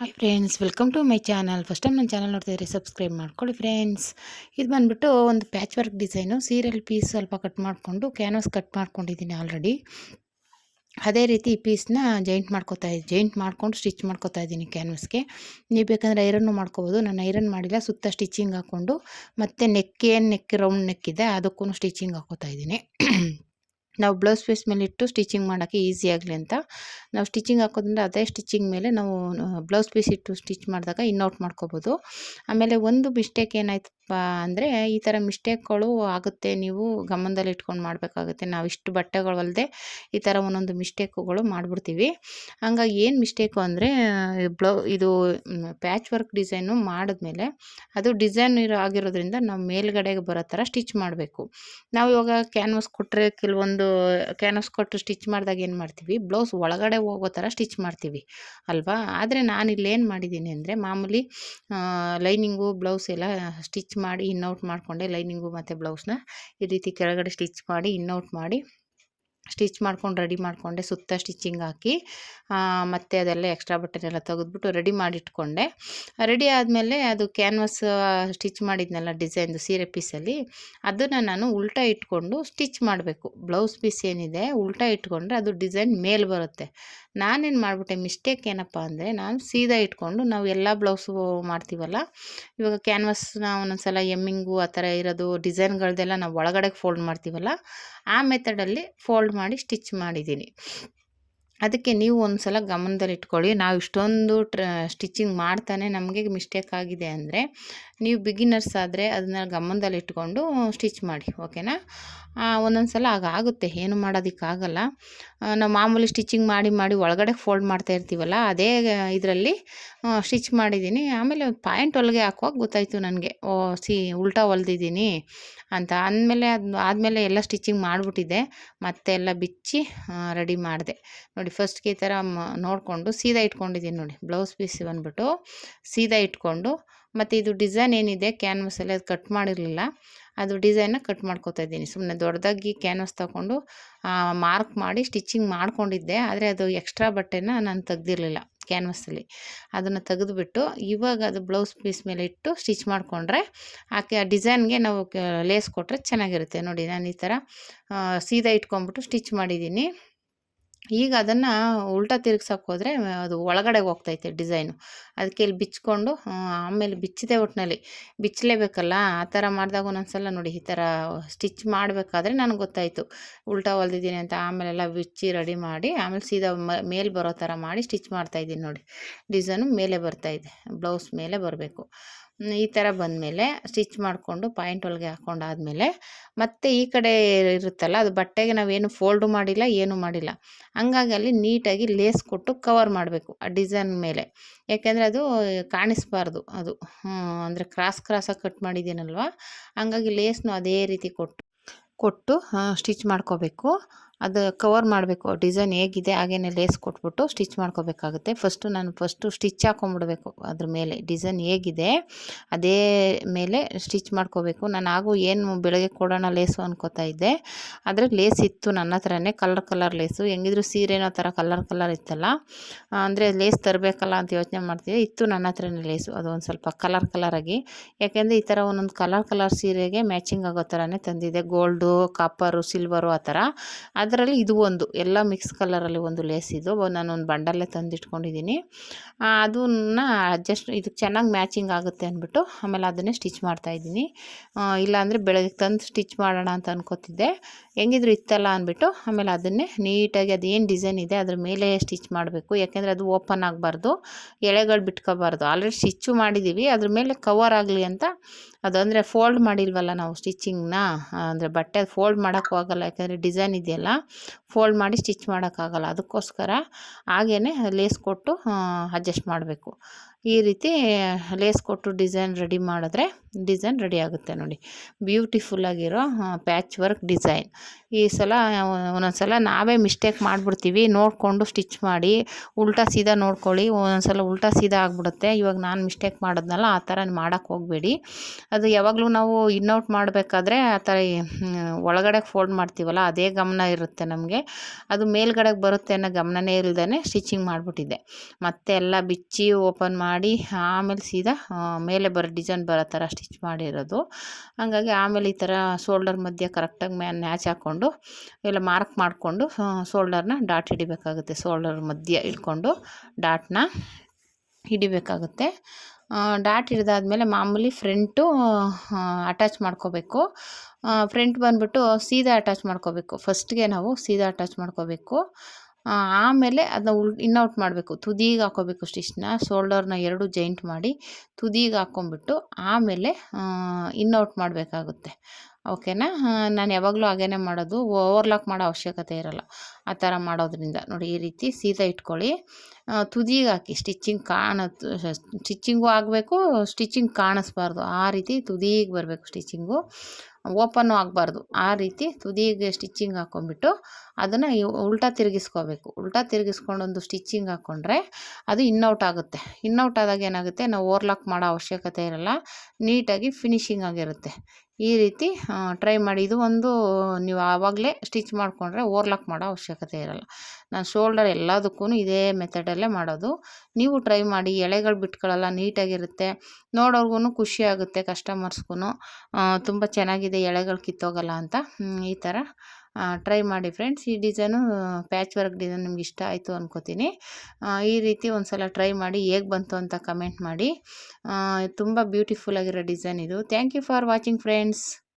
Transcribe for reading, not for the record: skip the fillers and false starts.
Hi friends, welcome to my channel. First time ನನ್ನ channel ನೋಡ್ತಿದ್ರೆ subscribe ಮಾಡ್ಕೊಳ್ಳಿ friends. ಇದು ಬಂದುಬಿಟ್ಟು ಒಂದು patch work design. Serial piece ಸ್ವಲ್ಪ ಕಟ್ ಮಾಡಿಕೊಂಡು ಕ್ಯಾನ್ವಾಸ್ ಕಟ್ ಮಾಡ್ಕೊಂಡಿದ್ದೀನಿ ಆಲ್ರೆಡಿ. ಅದೇ ರೀತಿ ಈ ಪೀಸ್ನ ಜೈಂಟ್ ಮಾಡ್ಕೊಂಡು ಸ್ಟಿಚ್ ಮಾಡ್ಕೊತಾ ಇದ್ದೀನಿ ಕ್ಯಾನ್ವಾಸ್ಗೆ. ನೀವು ಬೇಕಂದರೆ ಐರನ್ನು ಮಾಡ್ಕೋಬೋದು. ನಾನು ಐರನ್ ಮಾಡಿಲ್ಲ, ಸುತ್ತ ಸ್ಟಿಚಿಂಗ್ ಹಾಕ್ಕೊಂಡು ಮತ್ತು ನೆಕ್ ರೌಂಡ್ ನೆಕ್ ಇದೆ, ಅದಕ್ಕೂ ಸ್ಟಿಚಿಂಗ್ ಹಾಕೋತಾ ಇದ್ದೀನಿ. ನಾವು ಬ್ಲೌಸ್ ಪೀಸ್ ಮೇಲೆ ಇಟ್ಟು ಸ್ಟಿಚಿಂಗ್ ಮಾಡೋಕ್ಕೆ ಈಸಿ ಆಗಲಿ ಅಂತ ನಾವು ಸ್ಟಿಚಿಂಗ್ ಹಾಕೋದ್ರಿಂದ ಅದೇ ಸ್ಟಿಚಿಂಗ್ ಮೇಲೆ ನಾವು ಬ್ಲೌಸ್ ಪೀಸ್ ಇಟ್ಟು ಸ್ಟಿಚ್ ಮಾಡಿದಾಗ ಇನ್ಔಟ್ ಮಾಡ್ಕೋಬೋದು. ಆಮೇಲೆ ಒಂದು ಮಿಸ್ಟೇಕ್ ಏನಾಯ್ತಪ್ಪ ಅಂದರೆ, ಈ ಥರ ಮಿಸ್ಟೇಕ್ಗಳು ಆಗುತ್ತೆ, ನೀವು ಗಮನದಲ್ಲಿ ಇಟ್ಕೊಂಡು ಮಾಡಬೇಕಾಗುತ್ತೆ. ನಾವು ಇಷ್ಟು ಬಟ್ಟೆಗಳು ಹೊಲ್ದೆ ಈ ಥರ ಒಂದೊಂದು ಮಿಸ್ಟೇಕುಗಳು ಮಾಡಿಬಿಡ್ತೀವಿ. ಹಂಗಾಗಿ ಏನು ಮಿಸ್ಟೇಕು ಅಂದರೆ, ಇದು ಪ್ಯಾಚ್ ವರ್ಕ್ ಡಿಸೈನು ಮಾಡಿದ್ಮೇಲೆ ಅದು ಡಿಸೈನ್ ಆಗಿರೋದ್ರಿಂದ ನಾವು ಮೇಲ್ಗಡೆಗೆ ಬರೋ ಥರ ಸ್ಟಿಚ್ ಮಾಡಬೇಕು. ನಾವು ಇವಾಗ ಕ್ಯಾನ್ವಾಸ್ ಕೊಟ್ಟರೆ, ಕೆಲವೊಂದು ಕ್ಯಾನ್ವಾಸ್ ಕೊಟ್ಟು ಸ್ಟಿಚ್ ಮಾಡಿದಾಗ ಏನು ಮಾಡ್ತೀವಿ, ಬ್ಲೌಸ್ ಒಳಗಡೆ ಹೋಗೋ ಥರ ಸ್ಟಿಚ್ ಮಾಡ್ತೀವಿ ಅಲ್ವಾ. ಆದರೆ ನಾನಿಲ್ಲಿ ಏನು ಮಾಡಿದ್ದೀನಿ ಅಂದರೆ, ಮಾಮೂಲಿ ಲೈನಿಂಗು ಬ್ಲೌಸ್ ಎಲ್ಲ ಸ್ಟಿಚ್ ಮಾಡಿ ಇನ್ಔಟ್ ಮಾಡಿಕೊಂಡೆ. ಲೈನಿಂಗು ಮತ್ತು ಬ್ಲೌಸ್ನ ಈ ರೀತಿ ಕೆಳಗಡೆ ಸ್ಟಿಚ್ ಮಾಡಿ ಇನ್ಔಟ್ ಮಾಡಿ ಸ್ಟಿಚ್ ಮಾಡ್ಕೊಂಡು ರೆಡಿ ಮಾಡಿಕೊಂಡೆ. ಸುತ್ತ ಸ್ಟಿಚಿಂಗ್ ಹಾಕಿ ಮತ್ತು ಅದೆಲ್ಲ ಎಕ್ಸ್ಟ್ರಾ ಬಟ್ಟೆನೆಲ್ಲ ತೆಗೆದ್ಬಿಟ್ಟು ರೆಡಿ ಮಾಡಿಟ್ಕೊಂಡೆ. ರೆಡಿ ಆದಮೇಲೆ ಅದು ಕ್ಯಾನ್ವಾಸ್ ಸ್ಟಿಚ್ ಮಾಡಿದ್ನಲ್ಲ ಡಿಸೈನ್ದು ಸೀರೆ ಪೀಸಲ್ಲಿ, ಅದನ್ನು ನಾನು ಉಲ್ಟಾ ಇಟ್ಕೊಂಡು ಸ್ಟಿಚ್ ಮಾಡಬೇಕು. ಬ್ಲೌಸ್ ಪೀಸ್ ಏನಿದೆ ಉಲ್ಟಾ ಇಟ್ಕೊಂಡ್ರೆ ಅದು ಡಿಸೈನ್ ಮೇಲೆ ಬರುತ್ತೆ. ನಾನೇನು ಮಾಡಿಬಿಟ್ಟೆ, ಮಿಸ್ಟೇಕ್ ಏನಪ್ಪ ಅಂದರೆ, ನಾನು ಸೀದಾ ಇಟ್ಕೊಂಡು, ನಾವು ಎಲ್ಲ ಬ್ಲೌಸು ಮಾಡ್ತೀವಲ್ಲ, ಇವಾಗ ಕ್ಯಾನ್ವಾಸ್ನ ಒಂದೊಂದು ಸಲ ಎಮ್ಮಿಂಗು ಆ ಥರ ಇರೋದು ಡಿಸೈನ್ಗಳದ್ದೆಲ್ಲ ನಾವು ಒಳಗಡೆ ಫೋಲ್ಡ್ ಮಾಡ್ತೀವಲ್ಲ, ಆ ಮೆಥಡಲ್ಲಿ ಫೋಲ್ಡ್ ಮಾಡಿ ಸ್ಟಿಚ್ ಮಾಡಿದ್ದೀನಿ. ಅದಕ್ಕೆ ನೀವು ಒಂದು ಸಲ ಗಮನದಲ್ಲಿ ಇಟ್ಕೊಳ್ಳಿ. ನಾವು ಇಷ್ಟೊಂದು ಸ್ಟಿಚಿಂಗ್ ಮಾಡ್ತಾನೆ ನಮಗೆ ಮಿಸ್ಟೇಕ್ ಆಗಿದೆ ಅಂದರೆ, ನೀವು ಬಿಗಿನರ್ಸ್ ಆದರೆ ಅದನ್ನ ಗಮನದಲ್ಲಿ ಇಟ್ಕೊಂಡು ಸ್ಟಿಚ್ ಮಾಡಿ, ಓಕೆನಾ. ಒಂದೊಂದು ಸಲ ಆಗುತ್ತೆ, ಏನು ಮಾಡೋದಕ್ಕಾಗಲ್ಲ. ನಾವು ಮಾಮೂಲಿ ಸ್ಟಿಚಿಂಗ್ ಮಾಡಿ ಒಳಗಡೆ ಫೋಲ್ಡ್ ಮಾಡ್ತಾ ಇರ್ತೀವಲ್ಲ, ಅದೇ ಇದರಲ್ಲಿ ಸ್ಟಿಚ್ ಮಾಡಿದ್ದೀನಿ. ಆಮೇಲೆ ಪಾಯಿಂಟ್ ಹೊಲಿಗೆ ಹಾಕುವಾಗ ಗೊತ್ತಾಯಿತು ನನಗೆ, ಉಲ್ಟಾ ಹೊಲ್ದಿದ್ದೀನಿ ಅಂತ. ಆದಮೇಲೆ ಎಲ್ಲ ಸ್ಟಿಚಿಂಗ್ ಮಾಡಿಬಿಟ್ಟಿದ್ದೆ, ಮತ್ತೆ ಎಲ್ಲ ಬಿಚ್ಚಿ ರೆಡಿ ಮಾಡಿದೆ. ನೋಡಿ, ಫಸ್ಟ್ಗೆ ಈ ಥರ ನೋಡಿಕೊಂಡು ಸೀದಾ ಇಟ್ಕೊಂಡಿದ್ದೀನಿ. ನೋಡಿ, ಬ್ಲೌಸ್ ಪೀಸ್ ಬಂದ್ಬಿಟ್ಟು ಸೀದಾ ಇಟ್ಕೊಂಡು, ಮತ್ತು ಇದು ಡಿಸೈನ್ ಏನಿದೆ ಕ್ಯಾನ್ವಾಸಲ್ಲಿ ಅದು ಕಟ್ ಮಾಡಿರಲಿಲ್ಲ, ಅದು ಡಿಸೈನ್ನ ಕಟ್ ಮಾಡ್ಕೊತಾ ಇದ್ದೀನಿ. ಸುಮ್ಮನೆ ದೊಡ್ಡದಾಗಿ ಕ್ಯಾನ್ವಾಸ್ ತಗೊಂಡು ಮಾರ್ಕ್ ಮಾಡಿ ಸ್ಟಿಚಿಂಗ್ ಮಾಡ್ಕೊಂಡಿದ್ದೆ. ಆದರೆ ಅದು ಎಕ್ಸ್ಟ್ರಾ ಬಟ್ಟೆನ ನಾನು ತೆಗ್ದಿರಲಿಲ್ಲ ಕ್ಯಾನ್ವಾಸಲ್ಲಿ. ಅದನ್ನು ತೆಗೆದುಬಿಟ್ಟು ಇವಾಗ ಅದು ಬ್ಲೌಸ್ ಪೀಸ್ ಮೇಲೆ ಇಟ್ಟು ಸ್ಟಿಚ್ ಮಾಡಿಕೊಂಡ್ರೆ ಆ ಡಿಸೈನ್ಗೆ ನಾವು ಲೇಸ್ ಕೊಟ್ಟರೆ ಚೆನ್ನಾಗಿರುತ್ತೆ. ನೋಡಿ, ನಾನು ಈ ಥರ ಸೀದಾ ಇಟ್ಕೊಂಡ್ಬಿಟ್ಟು ಸ್ಟಿಚ್ ಮಾಡಿದ್ದೀನಿ. ಈಗ ಅದನ್ನು ಉಲ್ಟಾ ತಿರುಗ್ಸೋಕೆ ಹೋದರೆ ಅದು ಒಳಗಡೆ ಹೋಗ್ತೈತೆ ಡಿಸೈನು. ಅದಕ್ಕೆ ಇಲ್ಲಿ ಬಿಚ್ಕೊಂಡು ಆಮೇಲೆ ಬಿಚ್ಚಿದೆ, ಒಟ್ಟಿನಲ್ಲಿ ಬಿಚ್ಚಲೇಬೇಕಲ್ಲ. ಆ ಥರ ಮಾಡಿದಾಗ ಒಂದೊಂದು ಸಲ ನೋಡಿ, ಈ ಥರ ಸ್ಟಿಚ್ ಮಾಡಬೇಕಾದ್ರೆ ನನಗೆ ಗೊತ್ತಾಯಿತು ಉಲ್ಟಾ ಹೊಲ್ದಿದ್ದೀನಿ ಅಂತ. ಆಮೇಲೆಲ್ಲ ಬಿಚ್ಚಿ ರೆಡಿ ಮಾಡಿ ಆಮೇಲೆ ಸೀದಾ ಮೇಲೆ ಬರೋ ಥರ ಮಾಡಿ ಸ್ಟಿಚ್ ಮಾಡ್ತಾಯಿದ್ದೀನಿ. ನೋಡಿ, ಡಿಸೈನು ಮೇಲೆ ಬರ್ತಾಯಿದೆ, ಬ್ಲೌಸ್ ಮೇಲೆ ಬರಬೇಕು. ಈ ಥರ ಬಂದಮೇಲೆ ಸ್ಟಿಚ್ ಮಾಡಿಕೊಂಡು ಪಾಯಿಂಟ್ ಹೊಲಿಗೆ ಹಾಕ್ಕೊಂಡಾದ್ಮೇಲೆ ಮತ್ತೆ ಈ ಕಡೆ ಇರುತ್ತಲ್ಲ, ಅದು ಬಟ್ಟೆಗೆ ನಾವೇನು ಫೋಲ್ಡು ಮಾಡಿಲ್ಲ, ಏನೂ ಮಾಡಿಲ್ಲ. ಹಂಗಾಗಿ ಅಲ್ಲಿ ನೀಟಾಗಿ ಲೇಸ್ ಕೊಟ್ಟು ಕವರ್ ಮಾಡಬೇಕು ಆ ಡಿಸೈನ್ ಮೇಲೆ. ಯಾಕೆಂದರೆ ಅದು ಕಾಣಿಸ್ಬಾರ್ದು. ಅದು ಅಂದರೆ ಕ್ರಾಸಾಗಿ ಕಟ್ ಮಾಡಿದ್ದೀನಲ್ವ, ಹಂಗಾಗಿ ಲೇಸ್ನು ಅದೇ ರೀತಿ ಕೊಟ್ಟು ಸ್ಟಿಚ್ ಮಾಡ್ಕೋಬೇಕು. ಅದು ಕವರ್ ಮಾಡಬೇಕು. ಡಿಸೈನ್ ಹೇಗಿದೆ ಹಾಗೇ ಲೇಸ್ ಕೊಟ್ಬಿಟ್ಟು ಸ್ಟಿಚ್ ಮಾಡ್ಕೋಬೇಕಾಗುತ್ತೆ. ಫಸ್ಟು ಸ್ಟಿಚ್ ಹಾಕ್ಕೊಂಬಿಡ್ಬೇಕು. ಅದ್ರ ಮೇಲೆ ಡಿಸೈನ್ ಹೇಗಿದೆ ಅದೇ ಮೇಲೆ ಸ್ಟಿಚ್ ಮಾಡ್ಕೋಬೇಕು. ನಾನು ಏನು ಬೆಳಗ್ಗೆ ಕೊಡೋಣ ಲೇಸು ಅನ್ಕೋತಾ ಇದ್ದೆ, ಆದರೆ ಲೇಸ್ ಇತ್ತು ನನ್ನ ಹತ್ರನೇ, ಕಲರ್ ಲೇಸು. ಹೆಂಗಿದ್ರು ಸೀರೆನೋ ಥರ ಕಲರ್ ಇತ್ತಲ್ಲ, ಅಂದರೆ ಲೇಸ್ ತರಬೇಕಲ್ಲ ಅಂತ ಯೋಚನೆ ಮಾಡ್ತಿದ್ದೆ. ಇತ್ತು ನನ್ನ ಹತ್ರನೇ ಲೇಸು, ಅದು ಒಂದು ಸ್ವಲ್ಪ ಕಲರಾಗಿ. ಯಾಕೆಂದರೆ ಈ ಥರ ಒಂದೊಂದು ಕಲರ್ ಸೀರೆಗೆ ಮ್ಯಾಚಿಂಗ್ ಆಗೋ ಥರನೇ ತಂದಿದ್ದೆ. ಗೋಲ್ಡು, ಕಾಪರು, ಸಿಲ್ವರು ಆ ಥರ. ಅದರಲ್ಲಿ ಇದು ಒಂದು ಎಲ್ಲ ಮಿಕ್ಸ್ ಕಲರಲ್ಲಿ ಒಂದು ಲೇಸ್ ಇದು ನಾನೊಂದು ಬಂಡಲ್ಲೇ ತಂದಿಟ್ಕೊಂಡಿದ್ದೀನಿ. ಅದನ್ನು ಇದಕ್ಕೆ ಚೆನ್ನಾಗಿ ಮ್ಯಾಚಿಂಗ್ ಆಗುತ್ತೆ ಅಂದ್ಬಿಟ್ಟು ಆಮೇಲೆ ಅದನ್ನೇ ಸ್ಟಿಚ್ ಮಾಡ್ತಾಯಿದ್ದೀನಿ. ಇಲ್ಲಾಂದರೆ ಬೆಳಗ್ಗೆ ತಂದು ಸ್ಟಿಚ್ ಮಾಡೋಣ ಅಂತ ಅನ್ಕೋತಿದ್ದೆ, ಹೆಂಗಿದ್ರು ಇತ್ತಲ್ಲ ಅಂದ್ಬಿಟ್ಟು ಆಮೇಲೆ ಅದನ್ನೇ ನೀಟಾಗಿ ಅದೇನು ಡಿಸೈನ್ ಇದೆ ಅದ್ರ ಮೇಲೆ ಸ್ಟಿಚ್ ಮಾಡಬೇಕು. ಯಾಕೆಂದರೆ ಅದು ಓಪನ್ ಆಗಬಾರ್ದು, ಎಳೆಗಳು ಬಿಟ್ಕೋಬಾರ್ದು. ಆಲ್ರೆಡಿ ಸ್ಟಿಚ್ಚು ಮಾಡಿದ್ದೀವಿ, ಅದ್ರ ಮೇಲೆ ಕವರ್ ಆಗಲಿ ಅಂತ. ಅದು ಅಂದರೆ ಫೋಲ್ಡ್ ಮಾಡಿಲ್ವಲ್ಲ ನಾವು ಸ್ಟಿಚಿಂಗ್ನ, ಅಂದರೆ ಬಟ್ಟೆ ಫೋಲ್ಡ್ ಮಾಡೋಕ್ಕೂ ಆಗೋಲ್ಲ, ಯಾಕೆಂದರೆ ಡಿಸೈನ್ ಇದೆಯಲ್ಲ, ಫೋಲ್ಡ್ ಮಾಡಿ ಸ್ಟಿಚ್ ಮಾಡೋಕ್ಕಾಗಲ್ಲ. ಅದಕ್ಕೋಸ್ಕರ ಹಾಗೇ ಲೇಸ್ ಕೊಟ್ಟು ಅಡ್ಜಸ್ಟ್ ಮಾಡಬೇಕು. ಈ ರೀತಿ ಲೇಸ್ ಕೊಟ್ಟು ಡಿಸೈನ್ ರೆಡಿ ಮಾಡಿದ್ರೆ ಡಿಸೈನ್ ರೆಡಿ ಆಗುತ್ತೆ. ನೋಡಿ, ಬ್ಯೂಟಿಫುಲ್ಲಾಗಿರೋ ಪ್ಯಾಚ್ ವರ್ಕ್ ಡಿಸೈನ್. ಈ ಸಲ ಒಂದೊಂದು ಸಲ ನಾವೇ ಮಿಸ್ಟೇಕ್ ಮಾಡಿಬಿಡ್ತೀವಿ, ನೋಡಿಕೊಂಡು ಸ್ಟಿಚ್ ಮಾಡಿ. ಉಲ್ಟಾ ಸೀದಾ ನೋಡ್ಕೊಳ್ಳಿ, ಒಂದೊಂದು ಸಲ ಉಲ್ಟಾ ಸೀದಾ ಆಗಿಬಿಡುತ್ತೆ. ಇವಾಗ ನಾನು ಮಿಸ್ಟೇಕ್ ಮಾಡಿದ್ನಲ್ಲ, ಆ ಥರ ಮಾಡೋಕ್ಕೆ ಹೋಗಬೇಡಿ. ಅದು ಯಾವಾಗಲೂ ನಾವು ಇನ್ನೌಟ್ ಮಾಡಬೇಕಾದ್ರೆ ಆ ಥರ ಒಳಗಡೆ ಫೋಲ್ಡ್ ಮಾಡ್ತೀವಲ್ಲ ಅದೇ ಗಮನ ಇರುತ್ತೆ ನಮಗೆ. ಅದು ಮೇಲ್ಗಡೆಗೆ ಬರುತ್ತೆ ಅನ್ನೋ ಗಮನನೇ ಇಲ್ದೇ ಸ್ಟಿಚಿಂಗ್ ಮಾಡಿಬಿಟ್ಟಿದ್ದೆ. ಮತ್ತೆ ಎಲ್ಲ ಬಿಚ್ಚಿ ಓಪನ್ ಮಾಡಿ ಆಮೇಲೆ ಸೀದಾ ಮೇಲೆ ಬರೋ ಡಿಸೈನ್ ಬರೋ ಥರ ಸ್ಟಿಚ್ ಮಾಡಿರೋದು. ಹಾಗಾಗಿ ಆಮೇಲೆ ಈ ಥರ ಶೋಲ್ಡರ್ ಮಧ್ಯೆ ಕರೆಕ್ಟಾಗಿ ನ್ಯಾಚ್ ಹಾಕ್ಕೊಂಡು ಎಲ್ಲ ಮಾರ್ಕ್ ಮಾಡಿಕೊಂಡು ಶೋಲ್ಡರ್ನ ಡಾಟ್ ಹಿಡಿಬೇಕಾಗುತ್ತೆ. ಶೋಲ್ಡರ್ ಮಧ್ಯೆ ಇಟ್ಕೊಂಡು ಡಾಟ್ನ ಹಿಡಿಬೇಕಾಗುತ್ತೆ. ಡಾಟ್ ಹಿಡಿದಾದ್ಮೇಲೆ ಮಾಮೂಲಿ ಫ್ರಂಟು ಅಟ್ಯಾಚ್ ಮಾಡ್ಕೋಬೇಕು. ಫ್ರಂಟ್ ಬಂದುಬಿಟ್ಟು ಸೀದಾ ಅಟ್ಯಾಚ್ ಮಾಡ್ಕೋಬೇಕು. ಫಸ್ಟ್ಗೆ ನಾವು ಸೀದಾ ಅಟ್ಯಾಚ್ ಮಾಡ್ಕೋಬೇಕು. ಆಮೇಲೆ ಅದನ್ನ ಇನ್ನೌಟ್ ಮಾಡಬೇಕು. ತುದಿಗೆ ಹಾಕೋಬೇಕು ಸ್ಟಿಚ್ನ. ಶೋಲ್ಡರ್ನ ಎರಡು ಜಾಯಿಂಟ್ ಮಾಡಿ ತುದಿಗೆ ಹಾಕ್ಕೊಂಬಿಟ್ಟು ಆಮೇಲೆ ಇನ್ನೌಟ್ ಮಾಡಬೇಕಾಗುತ್ತೆ. ಓಕೆನಾ. ನಾನು ಯಾವಾಗಲೂ ಹಾಗೇ ಮಾಡೋದು, ಓವರ್ಲಾಕ್ ಮಾಡೋ ಅವಶ್ಯಕತೆ ಇರೋಲ್ಲ ಆ ಥರ ಮಾಡೋದ್ರಿಂದ. ನೋಡಿ ಈ ರೀತಿ ಸೀದಾ ಇಟ್ಕೊಳ್ಳಿ. ತುದಿಗೆ ಹಾಕಿ ಸ್ಟಿಚ್ಚಿಂಗು ಆಗಬೇಕು, ಸ್ಟಿಚಿಂಗ್ ಕಾಣಿಸ್ಬಾರ್ದು. ಆ ರೀತಿ ತುದಿಗೆ ಬರಬೇಕು ಸ್ಟಿಚಿಂಗು, ಓಪನ್ನು ಆಗಬಾರ್ದು. ಆ ರೀತಿ ತುದಿಗೆ ಸ್ಟಿಚ್ಚಿಂಗ್ ಹಾಕ್ಕೊಂಬಿಟ್ಟು ಅದನ್ನು ಉಲ್ಟಾ ತಿರುಗಿಸ್ಕೋಬೇಕು. ಉಲ್ಟಾ ತಿರುಗಿಸ್ಕೊಂಡು ಒಂದು ಸ್ಟಿಚ್ಚಿಂಗ್ ಹಾಕ್ಕೊಂಡ್ರೆ ಅದು ಇನ್ನೌಟ್ ಆಗುತ್ತೆ. ಇನ್ನೌಟ್ ಆದಾಗ ಏನಾಗುತ್ತೆ, ನಾವು ಓವರ್ಲಾಕ್ ಮಾಡೋ ಅವಶ್ಯಕತೆ ಇರೋಲ್ಲ, ನೀಟಾಗಿ ಫಿನಿಶಿಂಗ್ ಆಗಿರುತ್ತೆ. ಈ ರೀತಿ ಟ್ರೈ ಮಾಡಿ. ಇದು ಒಂದು ನೀವು ಆವಾಗಲೇ ಸ್ಟಿಚ್ ಮಾಡಿಕೊಂಡ್ರೆ ಓವರ್ಲಾಕ್ ಮಾಡೋ ಅವಶ್ಯಕತೆ ಇರೋಲ್ಲ. ನಾನು ಶೋಲ್ಡರ್ ಎಲ್ಲದಕ್ಕೂ ಇದೇ ಮೆಥಡಲ್ಲೇ ಮಾಡೋದು. ನೀವು ಟ್ರೈ ಮಾಡಿ. ಎಳೆಗಳು ಬಿಟ್ಕೊಳ್ಳಲ್ಲ, ನೀಟಾಗಿರುತ್ತೆ. ನೋಡೋರ್ಗು ಖುಷಿ ಆಗುತ್ತೆ, ಕಸ್ಟಮರ್ಸ್ಗೂ ತುಂಬ ಚೆನ್ನಾಗಿದೆ, ಎಳೆಗಳು ಕಿತ್ತೋಗಲ್ಲ ಅಂತ. ಈ ಥರ ಟ್ರೈ ಮಾಡಿ ಫ್ರೆಂಡ್ಸ್. ಈ ಡಿಸೈನು ಪ್ಯಾಚ್ ವರ್ಕ್ ಡಿಸೈನ್ ನಿಮ್ಗೆ ಇಷ್ಟ ಆಯಿತು ಅಂದ್ಕೋತೀನಿ. ಈ ರೀತಿ ಒಂದು ಸಲ ಟ್ರೈ ಮಾಡಿ, ಹೇಗೆ ಬಂತು ಅಂತ ಕಮೆಂಟ್ ಮಾಡಿ. ತುಂಬ ಬ್ಯೂಟಿಫುಲ್ ಆಗಿರೋ ಡಿಸೈನ್ ಇದು. Thank you for watching friends.